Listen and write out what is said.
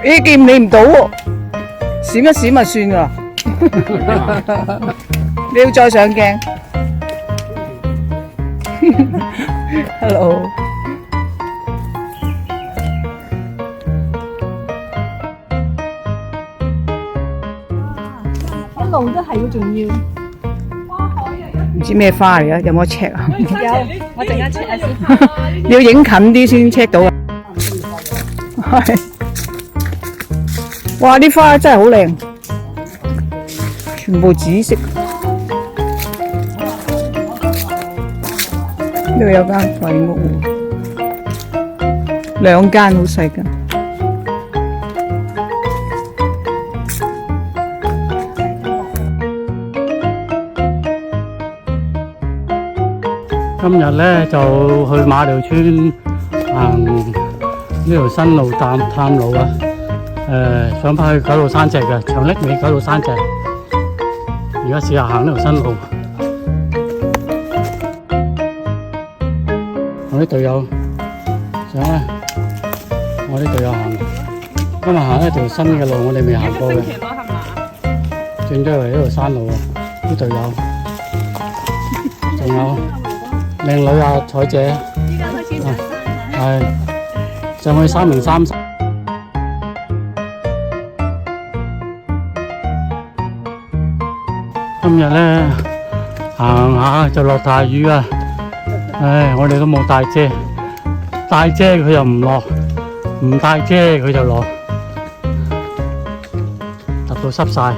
咦，見你唔到喎，閃一閃咪算噶。你要再上鏡。Hello。一路都係喎，仲要。唔知咩花嚟嘅，有冇 check 啊？有，我陣間 check 下先。你要影近啲先 check 到啊！係，哇！啲花真係好靚，全部紫色。呢度有間鬼屋喎，兩間好細間。今日咧就去馬料村行呢條新路探路啊！想翻去九路山脊嘅長瀝尾九路山脊，而家試下行呢條新路，我啲隊友想咧，我啲隊友行，今日行一條新嘅路，我哋未行過嘅，轉咗嚟呢條山路啊！啲隊友，仲有。靚女啊，彩姐，依家開始係上去303。今日咧行下就落大雨啊！唉，我哋都冇帶遮，帶遮佢又唔落，唔帶遮佢就落，揼到濕晒。